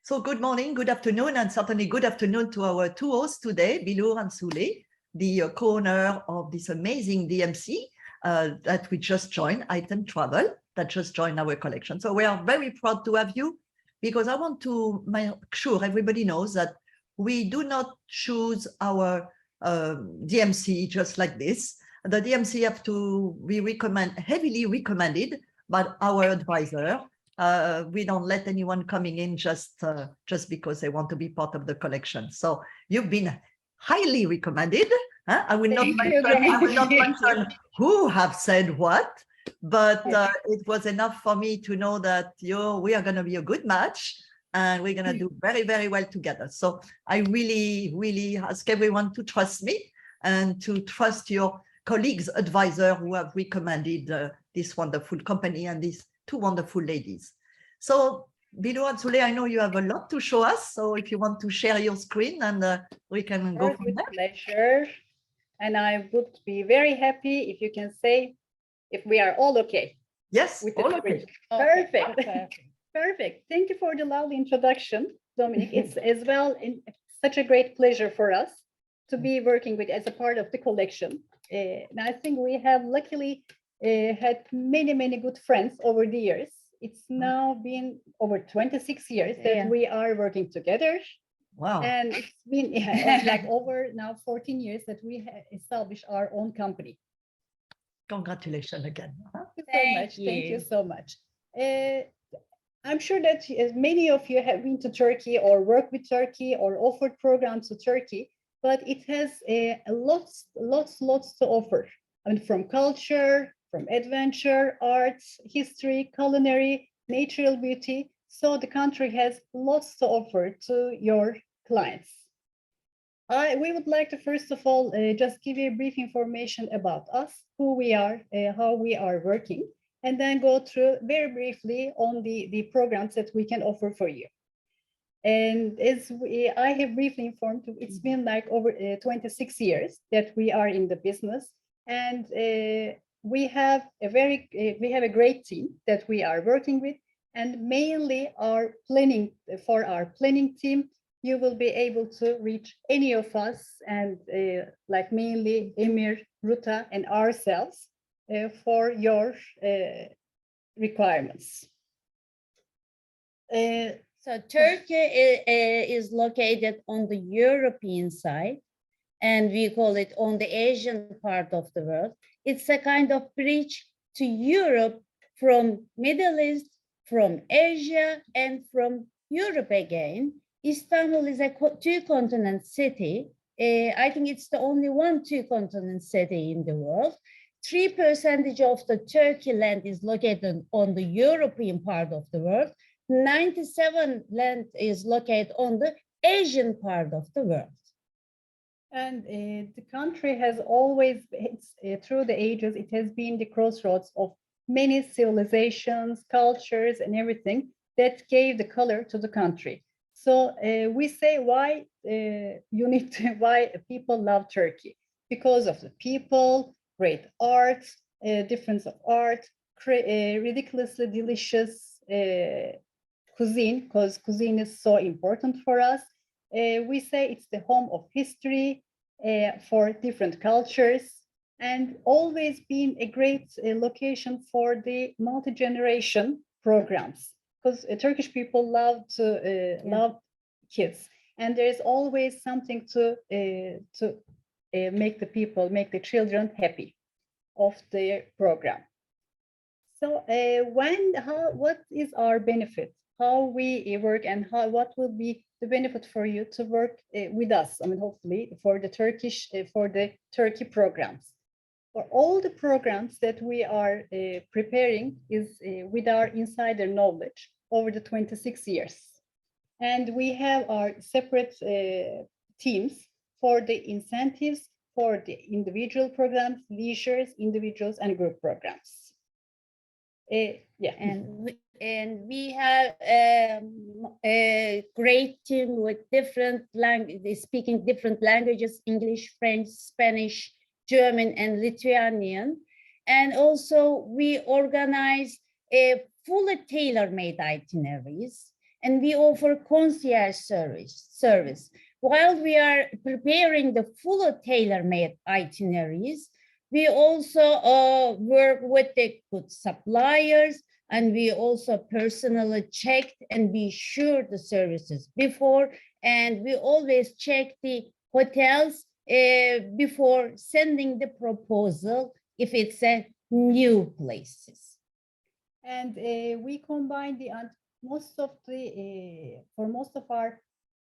So good morning, good afternoon, and certainly good afternoon to our two hosts today, Bilur and Sule, the co-owner of this amazing DMC that we just joined, Item Travel, that just joined our collection. So we are very proud to have you because I want to make sure everybody knows that we do not choose our DMC just like this. The DMC have to be heavily recommended by our advisor. We don't let anyone coming in just because they want to be part of the collection. So you've been highly recommended. I will not mention who have said what, but it was enough for me to know that we are going to be a good match and we're going to do very, very well together. So I really, really ask everyone to trust me and to trust your colleagues, advisor who have recommended this wonderful company and these two wonderful ladies. So Bilo and Sule, I know you have a lot to show us. So if you want to share your screen and we can go from there. With pleasure. And I would be very happy if you can say if we are all okay. Yes, with all okay. Perfect. Okay. Perfect. Thank you for the lovely introduction, Dominic. It's as well such a great pleasure for us to be working with as a part of the collection. And I think we have luckily had many, many good friends over the years. It's now been over 26 years that we are working together. Wow. And it's been like over now 14 years that we have established our own company. Congratulations again. Thank you so much. I'm sure that many of you have been to Turkey or worked with Turkey or offered programs to Turkey, but it has lots to offer. I mean, from culture, from adventure, arts, history, culinary, natural beauty. So the country has lots to offer to your clients. We would like to, first of all, just give you a brief information about us, who we are, how we are working, and then go through very briefly on the programs that we can offer for you. And as I have briefly informed you, it's been like over 26 years that we are in the business, and we have a great team that we are working with, and mainly our planning team, you will be able to reach any of us, and like mainly Emir, Ruta, and ourselves for your requirements. So Turkey is located on the European side, and we call it on the Asian part of the world. It's a kind of bridge to Europe from Middle East, from Asia, and from Europe again. Istanbul is a two-continent city. I think it's the only one two-continent city in the world. 3% of the Turkey land is located on the European part of the world. 97% land is located on the Asian part of the world. And the country has always, through the ages, it has been the crossroads of many civilizations, cultures, and everything that gave the color to the country. So we say why why people love Turkey, because of the people, great art, difference of art, ridiculously delicious cuisine, because cuisine is so important for us. We say it's the home of history for different cultures, and always been a great location for the multi-generation programs, because Turkish people love to love kids, and there's always something to make the children happy of their program. So what is our benefit? How we work, and what will be the benefit for you to work with us? I mean, hopefully for the Turkey programs. For all the programs that we are preparing is with our insider knowledge over the 26 years. And we have our separate teams for the incentives, for the individual programs, leisures, individuals, and group programs. And we have a great team with different languages, speaking different languages: English, French, Spanish, German, and Lithuanian. And also we organize fully tailor-made itineraries. and we offer concierge service. While we are preparing the full tailor-made itineraries, we also work with the good suppliers, and we also personally checked and be sure the services before, and we always check the hotels before sending the proposal if it's a new places. And we combine most of our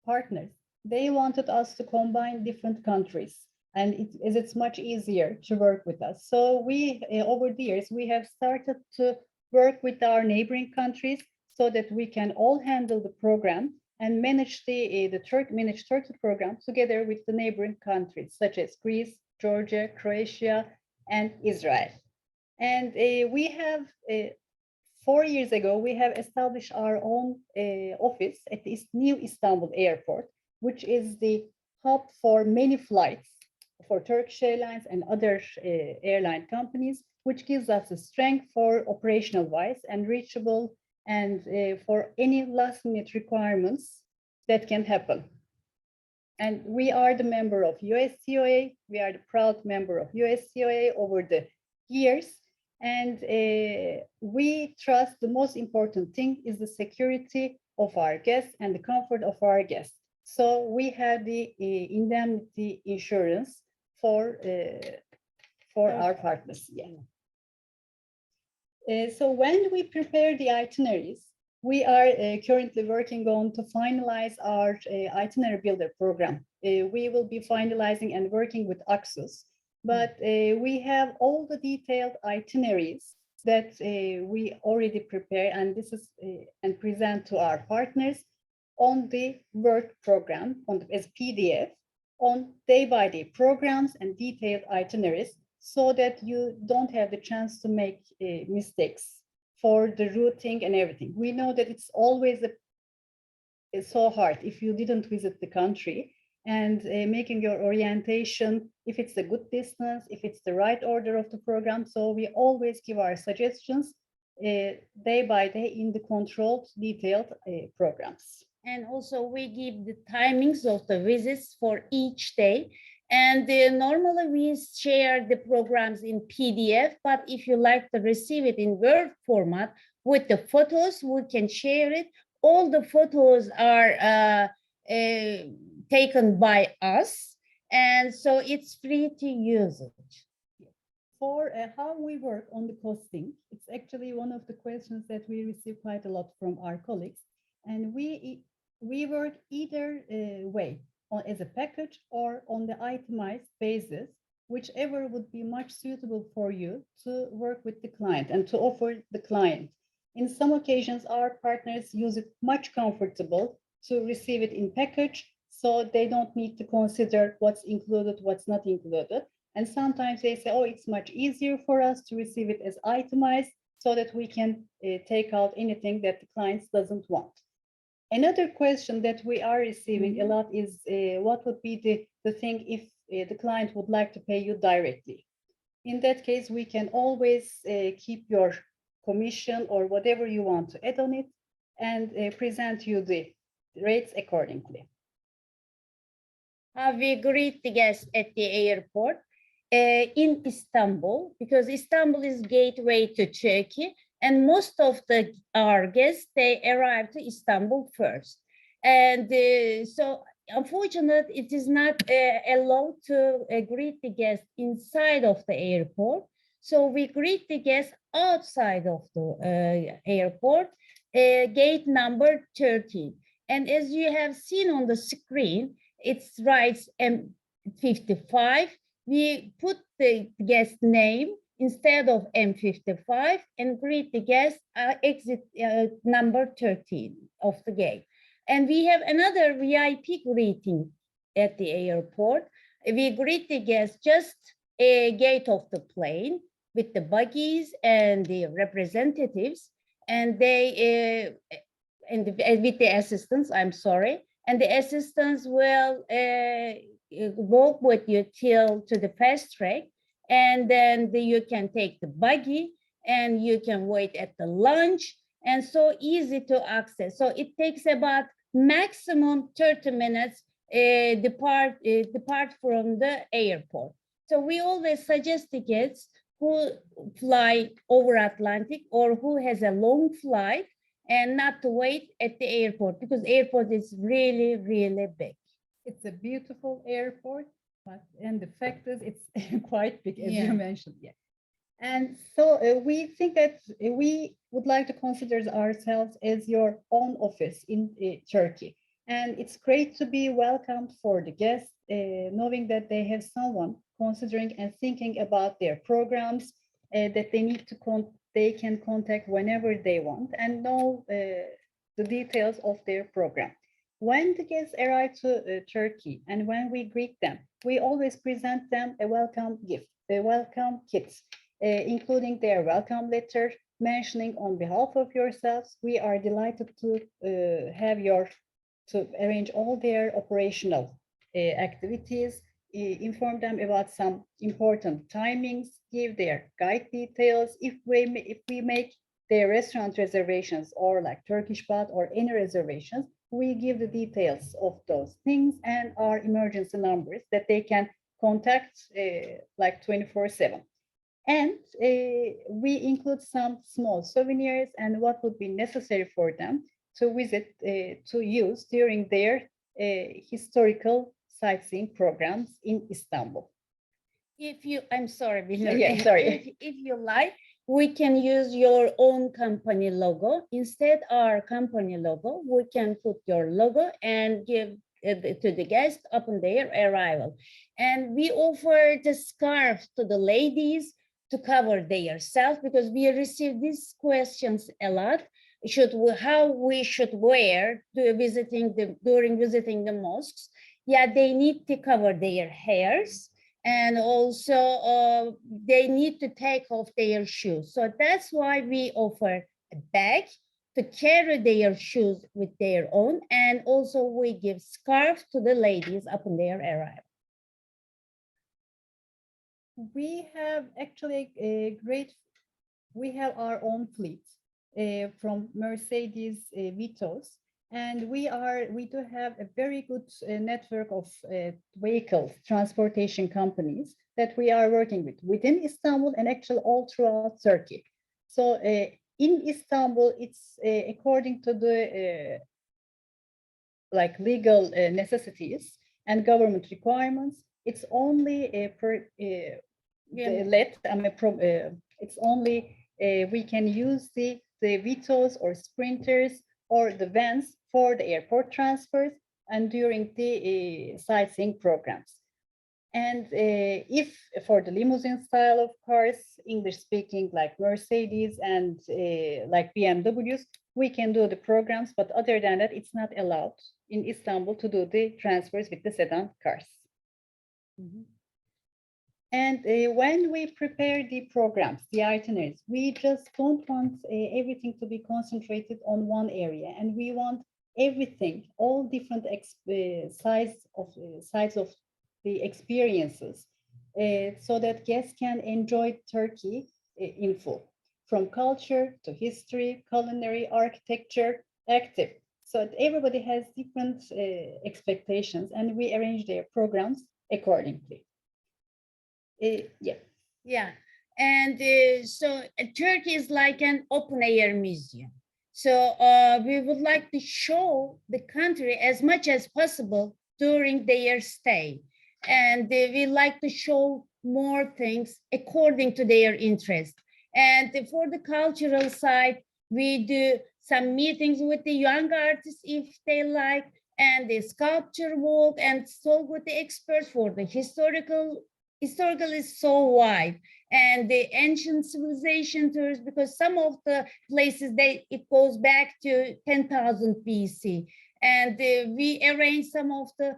partners, they wanted us to combine different countries, and it's much easier to work with us. So we, over the years, we have started to work with our neighboring countries so that we can all handle the program and manage manage Turkey program together with the neighboring countries such as Greece, Georgia, Croatia, and Israel. And we have 4 years ago, we have established our own office at the new Istanbul airport, which is the hub for many flights for Turkish Airlines and other airline companies, which gives us the strength for operational wise and reachable and for any last minute requirements that can happen. And we are the member of USCOA. We are the proud member of USCOA over the years. And we trust the most important thing is the security of our guests and the comfort of our guests. So we have the indemnity insurance for our partners. Yeah. So when we prepare the itineraries, we are currently working on to finalize our itinerary builder program. We will be finalizing and working with Axus, but we have all the detailed itineraries that we already prepare, and this is and present to our partners on the work program as PDF on day-by-day programs and detailed itineraries, so that you don't have the chance to make mistakes for the routing and everything. We know that it's always it's so hard if you didn't visit the country, and making your orientation, if it's a good distance, if it's the right order of the program. So we always give our suggestions day by day in the controlled, detailed programs. And also we give the timings of the visits for each day. And normally we share the programs in PDF, but if you like to receive it in Word format with the photos, we can share it. All the photos are taken by us, and so it's free to use it. For how we work on the costing, it's actually one of the questions that we receive quite a lot from our colleagues, and we work either way, as a package or on the itemized basis, whichever would be much suitable for you to work with the client and to offer the client. In some occasions, our partners use it much comfortable to receive it in package, so they don't need to consider what's included, what's not included. And sometimes they say, oh, it's much easier for us to receive it as itemized so that we can take out anything that the client doesn't want. Another question that we are receiving a lot is what would be the thing if the client would like to pay you directly? In that case, we can always keep your commission or whatever you want to add on it and present you the rates accordingly. How we greet the guests at the airport in Istanbul, because Istanbul is gateway to Turkey, and most of our guests, they arrive to Istanbul first. And so unfortunately, it is not allowed to greet the guests inside of the airport. So we greet the guests outside of the airport, gate number 13. And as you have seen on the screen, it writes M55. We put the guest name instead of M55 and greet the guest exit number 13 of the gate. And we have another VIP greeting at the airport. We greet the guests just a gate of the plane with the buggies and the representatives, and they with the assistants, I'm sorry, and the assistants will walk with you to the fast track, and then you can take the buggy and you can wait at the lounge, and so easy to access. So it takes about maximum 30 minutes depart from the airport. So we always suggest the kids who fly over Atlantic or who has a long flight and not to wait at the airport, because airport is really, really big. It's a beautiful airport, and the fact is it's quite big, as Yeah. you mentioned. Yeah. And so we think that we would like to consider ourselves as your own office in Turkey. And it's great to be welcomed for the guests, knowing that they have someone considering and thinking about their programs that they need to they can contact whenever they want and know the details of their program. When the guests arrive to Turkey and when we greet them, we always present them a welcome gift, a welcome kit, including their welcome letter, mentioning on behalf of yourselves, we are delighted to to arrange all their operational activities, inform them about some important timings, give their guide details. If we make their restaurant reservations or like Turkish bath or any reservations, we give the details of those things and our emergency numbers that they can contact like 24/7. And we include some small souvenirs and what would be necessary for them to visit, to use during their historical sightseeing programs in Istanbul. If you, I'm sorry, Bilal. Yeah, sorry. If you like, we can use your own company logo. Instead our company logo, we can put your logo and give it to the guests upon their arrival. And we offer the scarf to the ladies to cover themselves, because we receive these questions a lot. How we should wear during visiting the mosques. Yeah, they need to cover their hairs, and also they need to take off their shoes. So that's why we offer a bag to carry their shoes with their own, and also we give scarves to the ladies upon their arrival. We have actually we have our own fleet from Mercedes Vitos, and we do have a very good network of vehicle transportation companies that we are working with within Istanbul and actually all throughout Turkey. So in Istanbul, it's according to the like legal necessities and government requirements. It's only it's only we can use the Vitos or Sprinters or the vans for the airport transfers and during the sightseeing programs. And if for the limousine style of cars, English speaking like Mercedes and like BMWs, we can do the programs, but other than that, it's not allowed in Istanbul to do the transfers with the sedan cars. Mm-hmm. And when we prepare the programs, the itineraries, we just don't want everything to be concentrated on one area, and we want everything, all different sides of the experiences, so that guests can enjoy Turkey in full, from culture to history, culinary, architecture, active. So everybody has different expectations, and we arrange their programs accordingly. Yeah, and so Turkey is like an open air museum. So we would like to show the country as much as possible during their stay. And we like to show more things according to their interest. And for the cultural side, we do some meetings with the young artists if they like, and the sculpture walk, and talk with the experts for the historical is so wide, and the ancient civilization tours, because some of the places it goes back to 10,000 BC, and we arrange some of the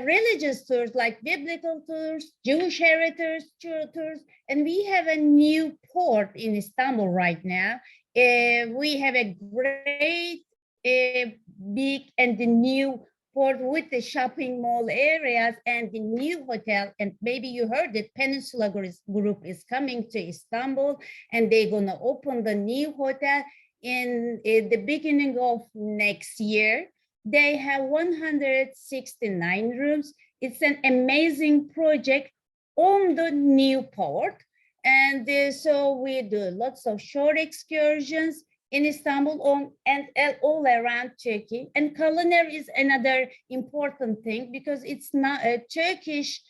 religious tours like biblical tours, Jewish heritage tours, and we have a new port in Istanbul right now. We have a great big and the new port with the shopping mall areas and the new hotel. And maybe you heard that Peninsula Group is coming to Istanbul, and they're gonna open the new hotel. in the beginning of next year. They have 169 rooms. It's an amazing project on the new port. And so we do lots of shore excursions in Istanbul and all around Turkey. And culinary is another important thing because it's not a Turkish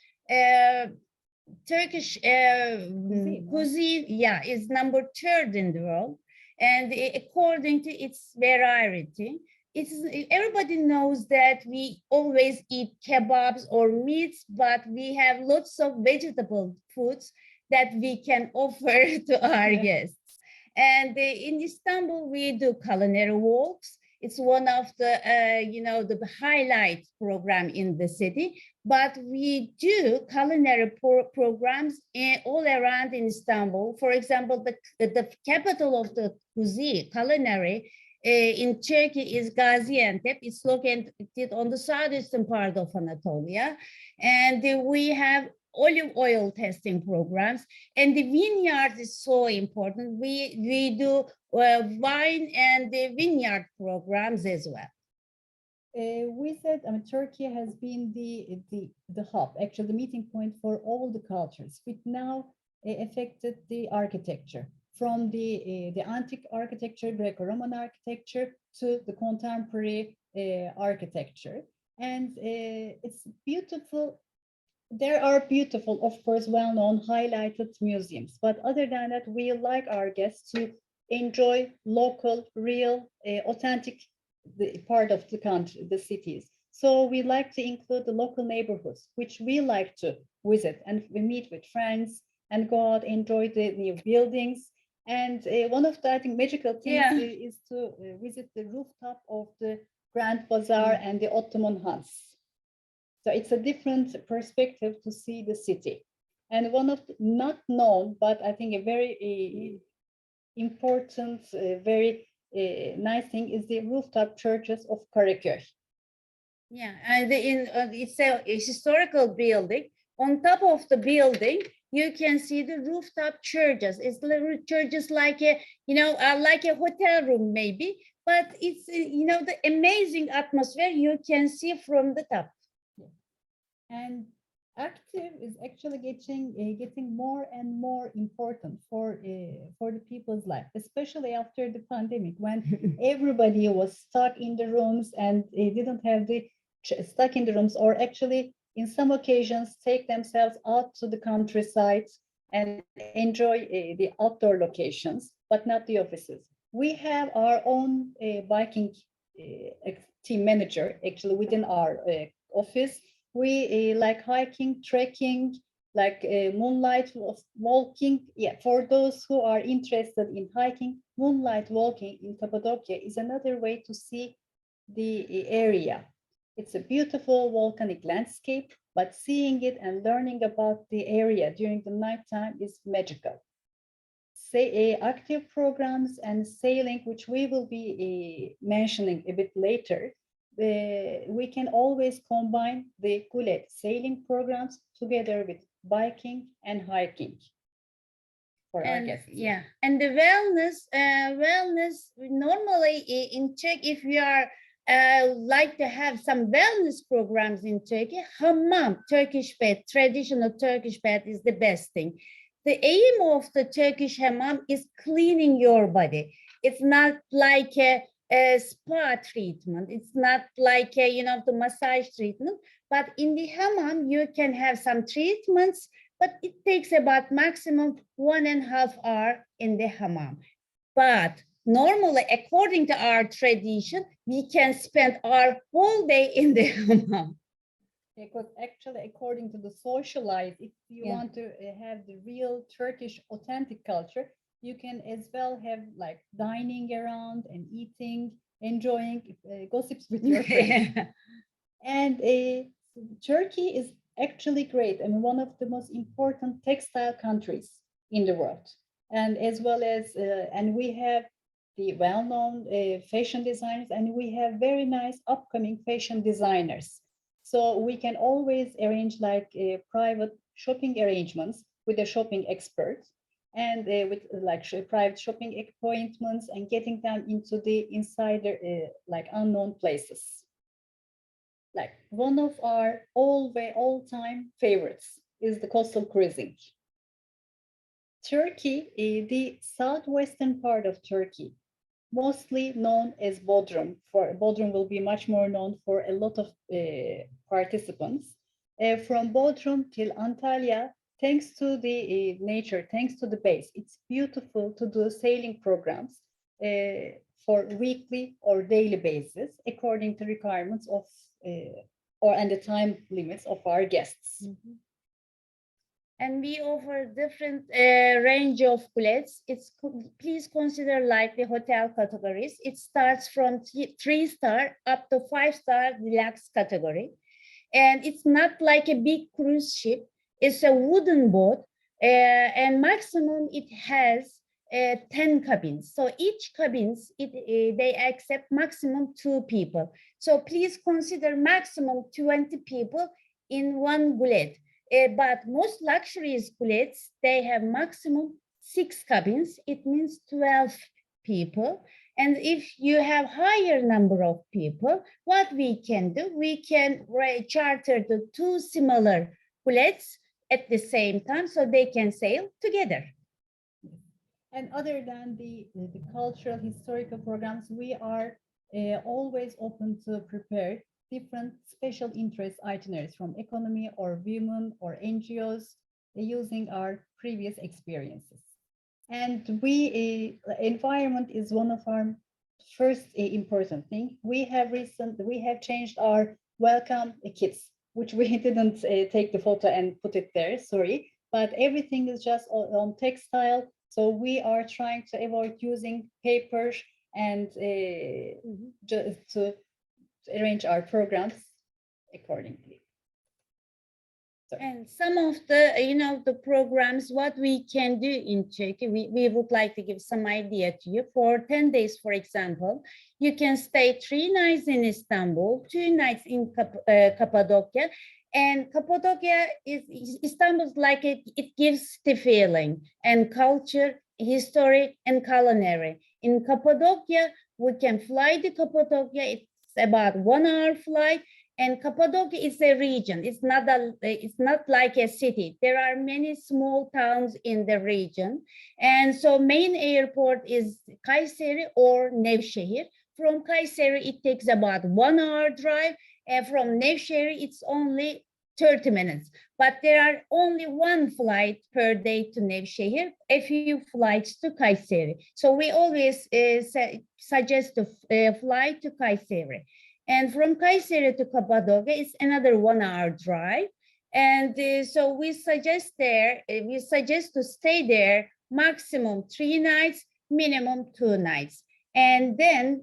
cuisine, yeah, is number 3rd in the world. And according to its variety, everybody knows that we always eat kebabs or meats, but we have lots of vegetable foods that we can offer to our guests. And in Istanbul, we do culinary walks. It's one of the, the highlight program in the city, but we do culinary programs all around in Istanbul. For example, the capital of the cuisine, culinary, in Turkey is Gaziantep. It's located on the southeastern part of Anatolia. And we have olive oil testing programs. And the vineyard is so important. We do wine and the vineyard programs as well. We said, Turkey has been the hub, actually the meeting point for all the cultures, which now affected the architecture. From the antique architecture, Greco-Roman architecture, to the contemporary architecture. And it's beautiful. There are beautiful, of course, well-known, highlighted museums. But other than that, we like our guests to enjoy local, real, authentic part of the country, the cities. So we like to include the local neighborhoods, which we like to visit. And we meet with friends and go out, enjoy the new buildings. And one of the, I think, magical things is to visit the rooftop of the Grand Bazaar and the Ottoman Hans. So it's a different perspective to see the city. And one of the not known, but I think a very important, very nice thing is the rooftop churches of Karaköy. Yeah, and it's a historical building. On top of the building, you can see the rooftop churches. It's little churches like a, like a hotel room maybe, but it's, the amazing atmosphere you can see from the top. And active is actually getting more and more important for the people's life, especially after the pandemic, when everybody was stuck in the rooms and didn't have stuck in the rooms, or actually in some occasions take themselves out to the countryside and enjoy the outdoor locations, but not the offices. We have our own biking team manager actually within our office. We like hiking, trekking, like moonlight walking. Yeah, for those who are interested in hiking, moonlight walking in Cappadocia is another way to see the area. It's a beautiful volcanic landscape, but seeing it and learning about the area during the nighttime is magical. Say active programs and sailing, which we will be mentioning a bit later. We can always combine the Gulet sailing programs together with biking and hiking for our guests. Yeah, and the wellness normally in Czech, if you are like to have some wellness programs in Turkey, hammam, Turkish bath, traditional Turkish bath is the best thing. The aim of the Turkish hammam is cleaning your body. It's not like a spa treatment. It's not like the massage treatment, but in the hammam, you can have some treatments, but it takes about maximum 1.5 hours in the hammam. But normally, according to our tradition, we can spend our whole day in the hammam. Because actually, according to the social life, if you want to have the real Turkish authentic culture, you can as well have like dining around and eating, enjoying gossips with your friends. And Turkey is actually great. I mean, one of the most important textile countries in the world. And as well as, and we have the well-known fashion designers, and we have very nice upcoming fashion designers. So we can always arrange like private shopping arrangements with a shopping expert. and with like private shopping appointments and getting them into the insider, like unknown places. Like one of our all-time favorites is the coastal cruising. Turkey, the southwestern part of Turkey, mostly known as Bodrum. For Bodrum will be much more known for a lot of participants. From Bodrum till Antalya, thanks to the nature, thanks to the base, it's beautiful to do sailing programs for weekly or daily basis, according to requirements of and the time limits of our guests. Mm-hmm. And we offer different range of flats. Please consider like the hotel categories. It starts from 3-star up to 5-star deluxe category. And it's not like a big cruise ship. It's a wooden boat, and maximum it has 10 cabins. So each cabins, they accept maximum 2 people. So please consider maximum 20 people in one bullet. But most luxury bullets, they have maximum 6 cabins. It means 12 people. And if you have higher number of people, what we can do, we can charter the 2 similar bullets at the same time so they can sail together. And other than the cultural, historical programs, we are always open to prepare different special interest itineraries from economy or women or NGOs using our previous experiences. And environment is one of our first important thing. We have changed our welcome kits, which we didn't take the photo and put it there, sorry, but everything is just on textile. So we are trying to avoid using paper and just to arrange our programs accordingly. Sorry. And some of the, the programs, what we can do in Turkey, we would like to give some idea to you. For 10 days, for example, you can stay 3 nights in Istanbul, 2 nights in Cappadocia. And Cappadocia Istanbul's like it gives the feeling and culture, history, and culinary. In Cappadocia, we can fly to Cappadocia. It's about 1 hour flight. And Cappadocia is a region. It's not like a city. There are many small towns in the region. And so main airport is Kayseri or Nevşehir. From Kayseri, it takes about 1 hour drive. And from Nevşehir, it's only 30 minutes. But there are only 1 flight per day to Nevşehir, a few flights to Kayseri. So we always suggest to fly to Kayseri. And from Kayseri to Cappadocia, it's another 1 hour drive. And so we suggest to stay there maximum 3 nights, minimum 2 nights. And then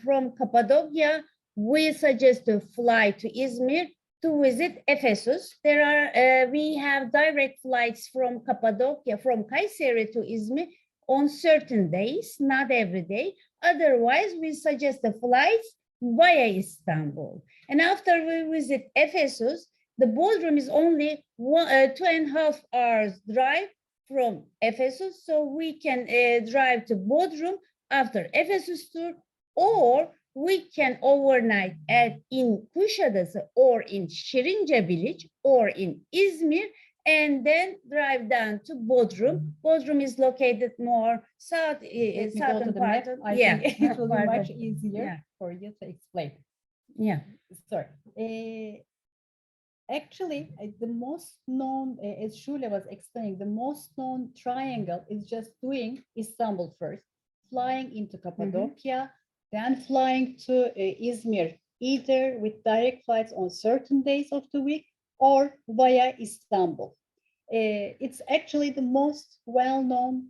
from Cappadocia, we suggest to fly to Izmir to visit Ephesus. We have direct flights from Cappadocia, from Kayseri to Izmir on certain days, not every day. Otherwise, we suggest the flights via Istanbul. And after we visit Ephesus, the Bodrum is only 2.5 hours drive from Ephesus. So we can drive to Bodrum after Ephesus tour, or we can overnight in Kuşadası or in Şirince village or in Izmir, and then drive down to Bodrum. Bodrum is located more southern part. I think it will be much easier for you to explain. Yeah. Sorry. Actually, the most known, as Shule was explaining, the most known triangle is just doing Istanbul first, flying into Cappadocia, then flying to Izmir, either with direct flights on certain days of the week or via Istanbul. It's actually the most well-known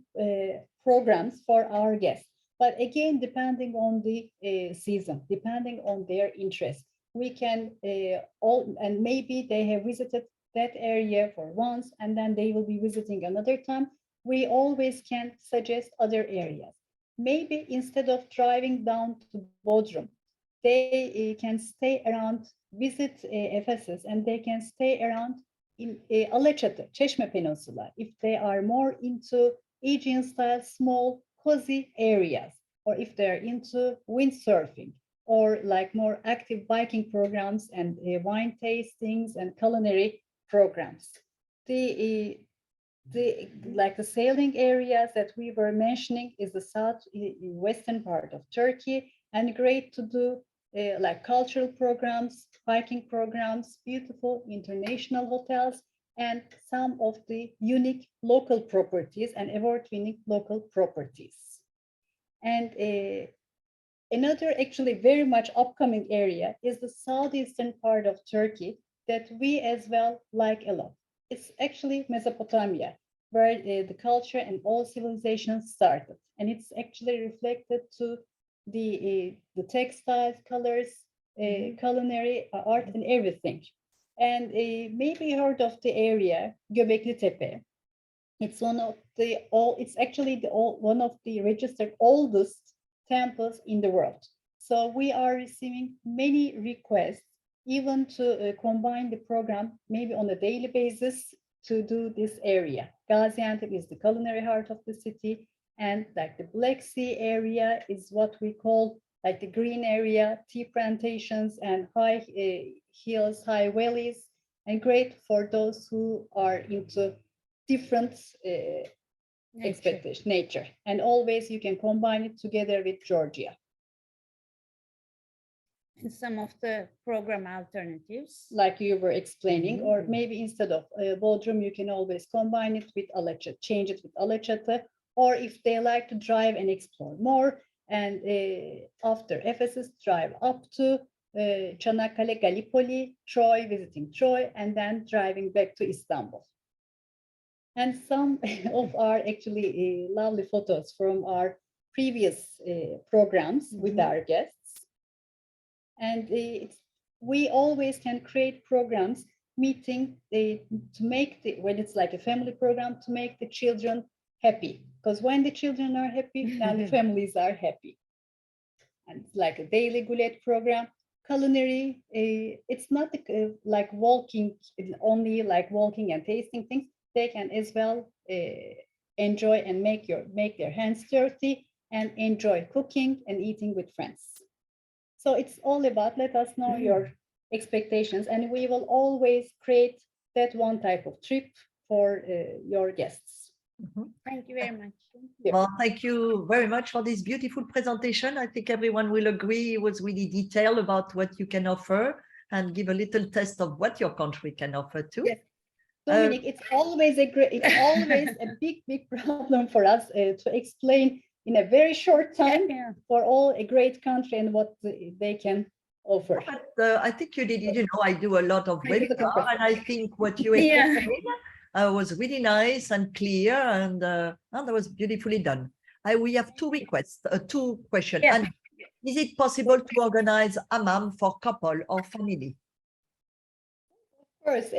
programs for our guests. But again, depending on the season, depending on their interest, we can and maybe they have visited that area for once and then they will be visiting another time. We always can suggest other areas. Maybe instead of driving down to Bodrum, they can stay around, visit Ephesus, and they can stay around in Alaçatı, Çeşme Peninsula, if they are more into Aegean-style small cozy areas, or if they're into windsurfing, or like more active biking programs and wine tastings and culinary programs. The like the sailing areas that we were mentioning is the western part of Turkey, and great to do like cultural programs, hiking programs, beautiful international hotels, and some of the unique local properties and award-winning local properties. And another actually very much upcoming area is the southeastern part of Turkey that we as well like a lot. It's actually Mesopotamia, where the culture and all civilizations started. And it's actually reflected to the textiles, colors, culinary art and everything. And maybe you heard of the area, Göbekli Tepe. It's one of the it's actually one of the registered oldest temples in the world. So we are receiving many requests, even to combine the program maybe on a daily basis to do this area. Gaziantep is the culinary heart of the city, and like the Black Sea area is what we call like the green area, tea plantations and high hills, high valleys, and great for those who are into different expectation, nature. And always you can combine it together with Georgia. And some of the program alternatives. Like you were explaining, or maybe instead of Bodrum, you can always combine it with Alaçatı, change it with Alaçatı, or if they like to drive and explore more, and after Ephesus, drive up to Çanakkale, Gallipoli, Troy, visiting Troy, and then driving back to Istanbul. And some of our actually lovely photos from our previous programs with our guests. And we always can create programs meeting to make when it's like a family program, to make the children happy. Because when the children are happy, then the families are happy. And it's like a daily gulet program. Culinary, it's not like walking, only like walking and tasting things. They can as well enjoy and make their hands dirty and enjoy cooking and eating with friends. So it's all about, let us know your expectations, and we will always create that one type of trip for your guests. Thank you very much. Well, thank you very much for this beautiful presentation. I think everyone will agree it was really detailed about what you can offer and give a little test of what your country can offer too. Yes. Dominic, it's always a big problem for us to explain in a very short time for all a great country and what they can offer. But I think you did, I do a lot of webinar, and I think what you explained was really nice and clear, and that was beautifully done. We have two requests, two questions. Yeah. And is it possible to organize hammam for couple or family? Of course.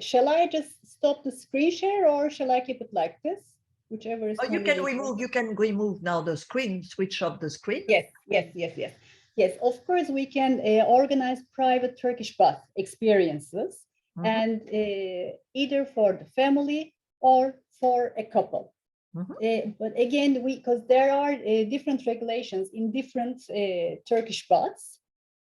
Shall I just stop the screen share, or shall I keep it like this? Whichever is. You can remove now the screen, switch off the screen. Yes. Of course, we can organize private Turkish bath experiences, and either for the family or for a couple. But again, because there are different regulations in different Turkish baths,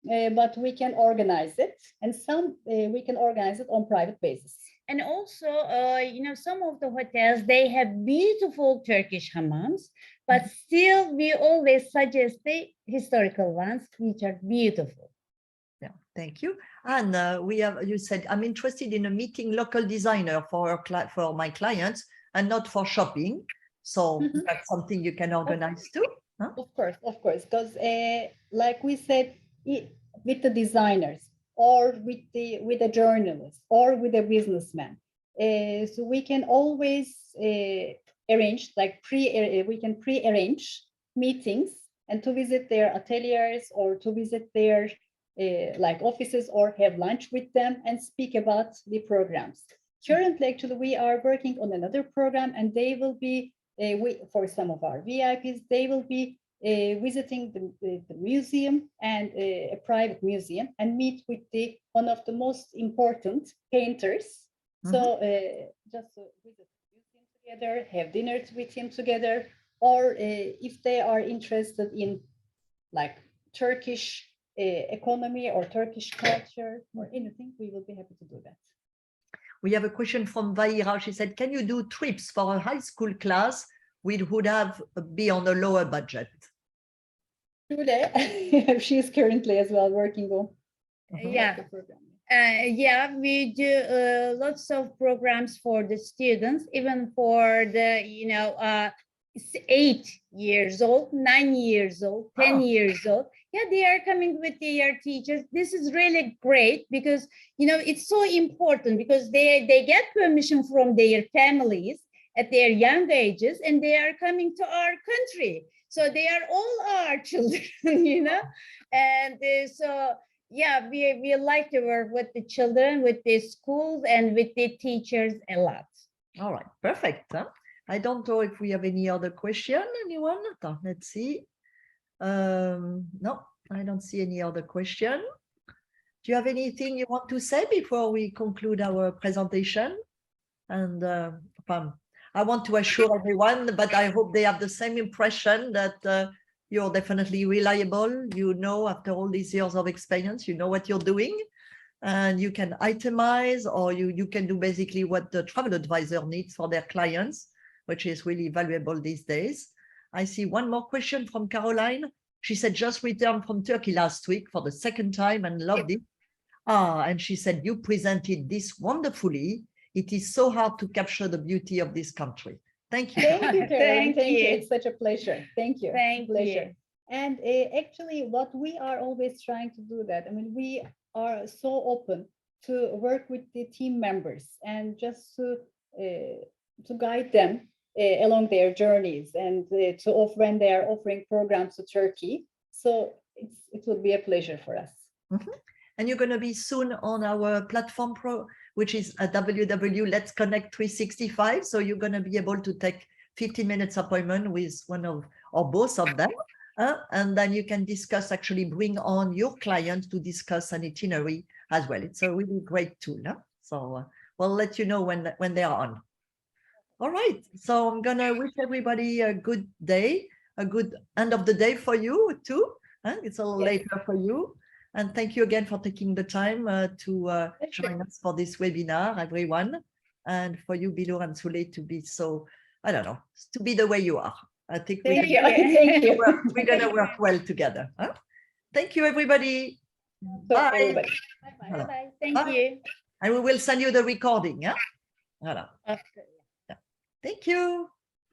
but we can organize it, and some we can organize it on private basis. And also, some of the hotels, they have beautiful Turkish hammams, but still we always suggest the historical ones, which are beautiful. Yeah, thank you. And you said, I'm interested in a meeting local designer for my clients and not for shopping. So that's something you can organize too. Huh? Of course, because like we said, with the designers, or with a journalist, or with a businessman. So we can always arrange, like we can pre-arrange meetings and to visit their ateliers or to visit their like offices or have lunch with them and speak about the programs. Currently, actually, we are working on another program, and they will be, for some of our VIPs, they will be visiting the museum and a private museum and meet with one of the most important painters. So just to visit the museum together, have dinners with him together, or if they are interested in like Turkish economy or Turkish culture or anything, we will be happy to do that. We have a question from Vaira. She said, can you do trips for a high school class which would have be on a lower budget? Shule, she is currently as well working on Yeah. the program. Yeah, we do lots of programs for the students, even for the, 8 years old, 9 years old, 10 years old. Yeah, they are coming with their teachers. This is really great because, it's so important because they get permission from their families at their young ages and they are coming to our country. So they are all our children, and so yeah, we like to work with the children, with the schools, and with the teachers a lot. All right, perfect. Huh? I don't know if we have any other question. Anyone? Let's see. No, I don't see any other question. Do you have anything you want to say before we conclude our presentation? And I want to assure everyone, but I hope they have the same impression that you're definitely reliable. After all these years of experience, you know what you're doing, and you can itemize, or you can do basically what the travel advisor needs for their clients, which is really valuable these days. I see one more question from Caroline. She said, just returned from Turkey last week for the second time and loved it. And she said, you presented this wonderfully. It is so hard to capture the beauty of this country. Thank you. Thank you, Caroline. Thank you. It's such a pleasure. Thank you. Thank pleasure. you. And actually, what we are always trying to do that. I mean, we are so open to work with the team members and just to guide them along their journeys and to offer when they are offering programs to Turkey. So it will be a pleasure for us. Mm-hmm. And you're going to be soon on our platform which is a Let's Connect 365. So you're going to be able to take 15 minutes appointment with one of or both of them. And then you can discuss, actually bring on your client to discuss an itinerary as well. It's a really great tool. So we'll let you know when they are on. All right. So I'm going to wish everybody a good day, a good end of the day for you too. It's a little later for you. And thank you again for taking the time to join us for this webinar, everyone. And for you, Bilur and Sule, to be so, I don't know, to be the way you are. I think Thank you. Thank you. We're going to work well together. Thank you, everybody. Bye. Everybody. Bye. Bye. Thank you. And we will send you the recording. Voilà. Okay. Thank you.